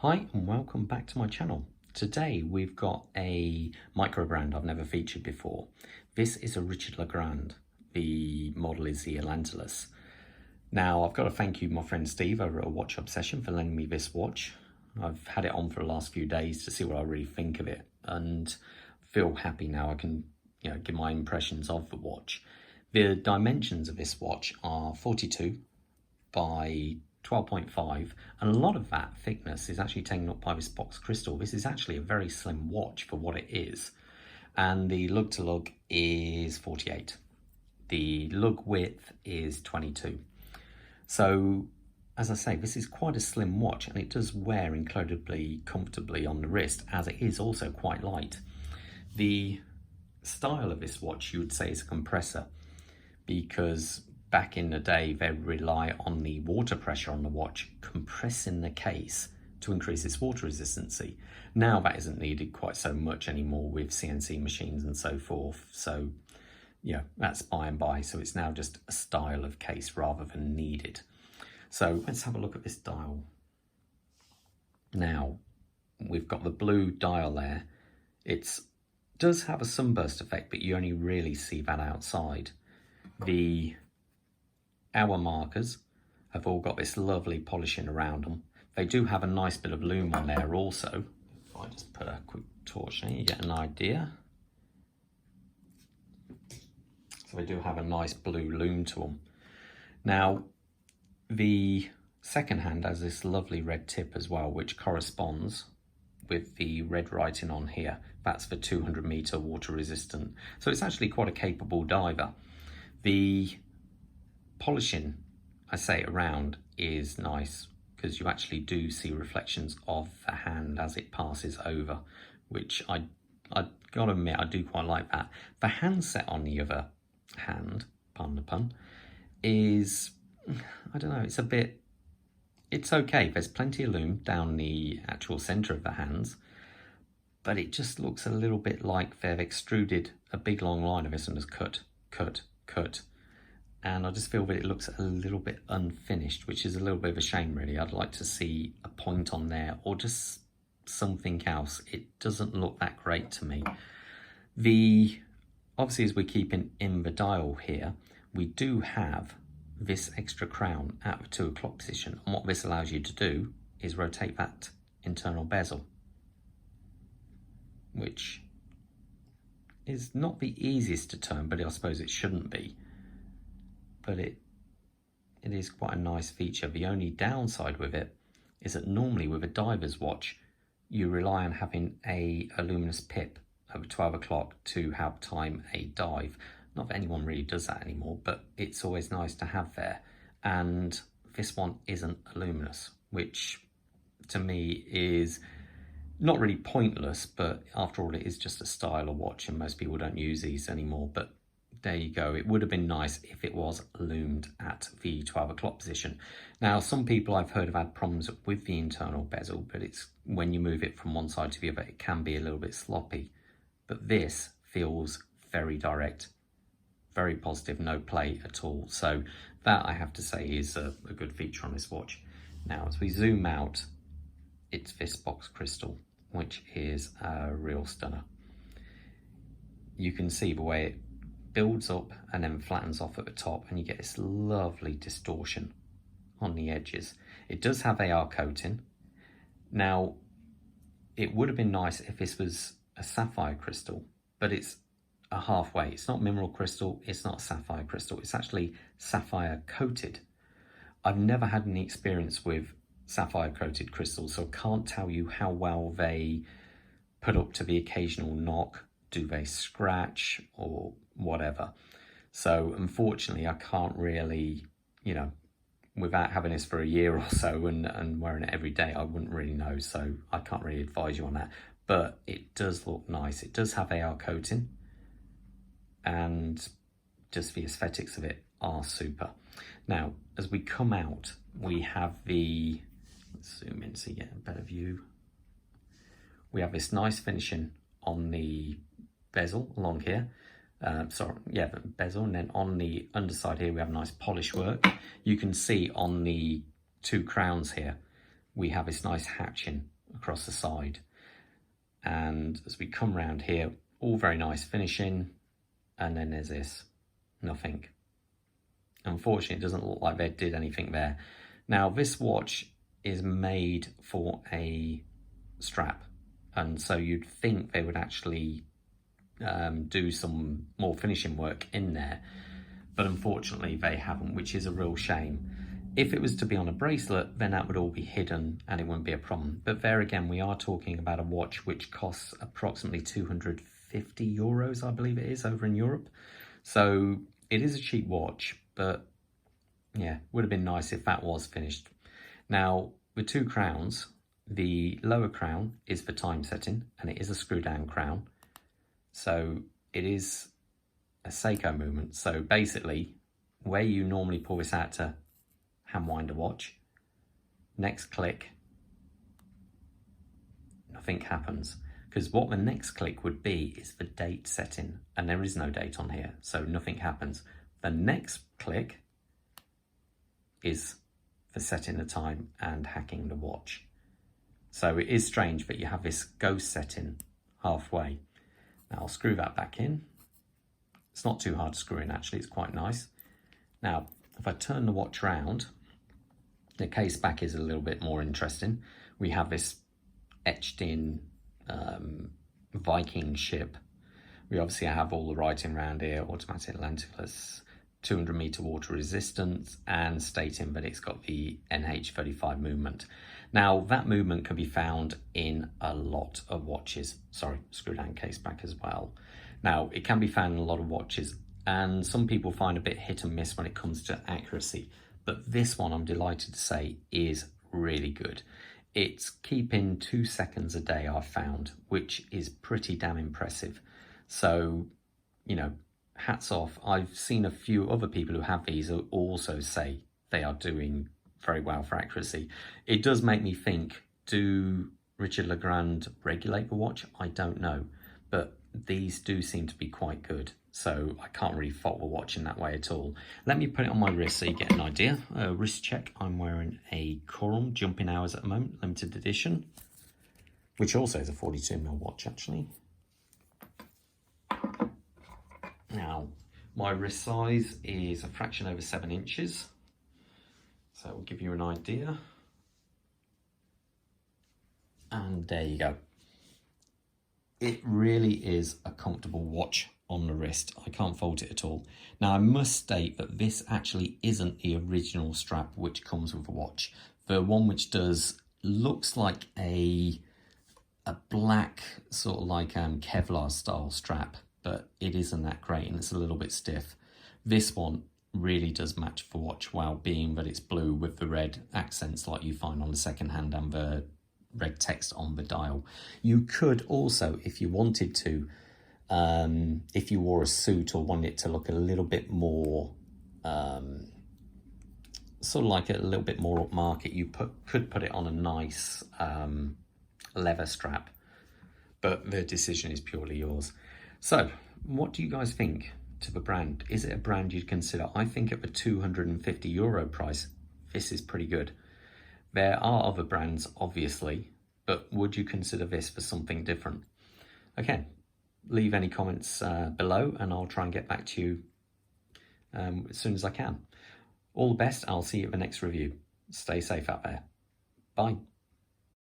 Hi and welcome back to my channel. Today we've got a micro brand I've never featured before. This is a Richard Legrand. The model is the Atlanticus. Now I've got to thank you my friend Steve over at Watch Obsession for lending me this watch. I've had it on for the last few days to see what I really think of it and feel happy now I can give my impressions of the watch. The dimensions of this watch are 42 by 12.5, and a lot of that thickness is actually taken up by this box crystal. This is actually a very slim watch for what it is, and the lug to lug is 48. The lug width is 22. So as I say, this is quite a slim watch, and it does wear incredibly comfortably on the wrist, as it is also quite light. The style of this watch you would say is a compressor, because back in the day, they rely on the water pressure on the watch compressing the case to increase its water resistancy. Now that isn't needed quite so much anymore with CNC machines and so forth. So, that's by and by. So it's now just a style of case rather than needed. So let's have a look at this dial. Now, we've got the blue dial there. It does have a sunburst effect, but you only really see that outside. The hour markers have all got this lovely polishing around them. They do have a nice bit of lume on there also. If I just put a quick torch there, you get an idea. So they do have a nice blue lume to them. Now, the second hand has this lovely red tip as well, which corresponds with the red writing on here. That's for 200 meter water resistant. So it's actually quite a capable diver. The polishing, I say, around is nice because you actually do see reflections of the hand as it passes over, which I gotta admit, I do quite like that. The handset on the other hand, pardon the pun, is, I don't know, it's okay. There's plenty of lume down the actual center of the hands, but it just looks a little bit like they've extruded a big long line of this and has cut. And I just feel that it looks a little bit unfinished, which is a little bit of a shame really. I'd like to see a point on there or just something else. It doesn't look that great to me. Obviously, as we're keeping in the dial here, we do have this extra crown at the 2 o'clock position. And what this allows you to do is rotate that internal bezel, which is not the easiest to turn, but I suppose it shouldn't be. But it is quite a nice feature. The only downside with it is that normally with a diver's watch, you rely on having a luminous pip at 12 o'clock to help time a dive. Not that anyone really does that anymore, but it's always nice to have there. And this one isn't luminous, which to me is not really pointless, but after all, it is just a style of watch and most people don't use these anymore. But there you go. It would have been nice if it was loomed at the 12 o'clock position. Now, some people I've heard have had problems with the internal bezel, but it's when you move it from one side to the other, it can be a little bit sloppy. But this feels very direct, very positive, no play at all. So that, I have to say, is a good feature on this watch. Now, as we zoom out, it's this box crystal, which is a real stunner. You can see the way it builds up and then flattens off at the top, and you get this lovely distortion on the edges. It does have AR coating. Now, it would have been nice if this was a sapphire crystal, but it's a halfway. It's not mineral crystal, it's not sapphire crystal, it's actually sapphire coated. I've never had any experience with sapphire coated crystals, so I can't tell you how well they put up to the occasional knock. Do they scratch or whatever? So unfortunately, I can't really, without having this for a year or so and wearing it every day, I wouldn't really know. So I can't really advise you on that. But it does look nice. It does have AR coating, and just the aesthetics of it are super. Now, as we come out, we have let's zoom in so you get a better view. We have this nice finishing on the bezel along here. The bezel, and then on the underside here we have nice polish work. You can see on the 2 crowns here we have this nice hatching across the side. And as we come around here, all very nice finishing, and then there's this, nothing. Unfortunately, it doesn't look like they did anything there. Now, this watch is made for a strap, and so you'd think they would actually do some more finishing work in there, but unfortunately they haven't, which is a real shame. If it was to be on a bracelet, then that would all be hidden and it wouldn't be a problem. But there again, we are talking about a watch which costs approximately 250 euros, I believe it is, over in Europe. So it is a cheap watch, but yeah, would have been nice if that was finished. Now, with two crowns, the lower crown is for time setting, and it is a screw down crown. So it is a Seiko movement. So basically, where you normally pull this out to hand wind a watch, next click, nothing happens. Because what the next click would be is the date setting, and there is no date on here, so nothing happens. The next click is for setting the time and hacking the watch. So it is strange that you have this ghost setting halfway. Now I'll screw that back in. It's not too hard to screw in, actually, it's quite nice. Now, if I turn the watch around, the case back is a little bit more interesting. We have this etched in Viking ship. We obviously have all the writing around here, automatic Atlanticus, 200 meter water resistance, and stating that it's got the NH35 movement. Now that movement can be found in a lot of watches. Sorry, screw down case back as well. Now it can be found in a lot of watches, and some people find a bit hit and miss when it comes to accuracy, but this one, I'm delighted to say, is really good. It's keeping 2 seconds a day, I've found, which is pretty damn impressive. So, you know, hats off. I've seen a few other people who have these who also say they are doing very well for accuracy. It does make me think, do Richard Legrand regulate the watch? I don't know, but these do seem to be quite good. So I can't really fault the watch in that way at all. Let me put it on my wrist so you get an idea. Wrist check, I'm wearing a Corum Jumping Hours at the moment, limited edition, which also is a 42mm watch actually. Now, my wrist size is a fraction over 7 inches. So it will give you an idea. And there you go. It really is a comfortable watch on the wrist. I can't fault it at all. Now I must state that this actually isn't the original strap which comes with the watch. The one which does looks like a black sort of like Kevlar style strap, but it isn't that great and it's a little bit stiff. This one really does match the watch well, being that it's blue with the red accents like you find on the second hand and the red text on the dial. You could also, if you wanted to, if you wore a suit or wanted it to look a little bit more, sort of like a little bit more upmarket, you could put it on a nice leather strap, but the decision is purely yours. So, what do you guys think to the brand? Is it a brand you'd consider? I think at the 250 euro price, this is pretty good. There are other brands, obviously, but would you consider this for something different? Okay, leave any comments below and I'll try and get back to you as soon as I can. All the best. I'll see you at the next review. Stay safe out there. Bye.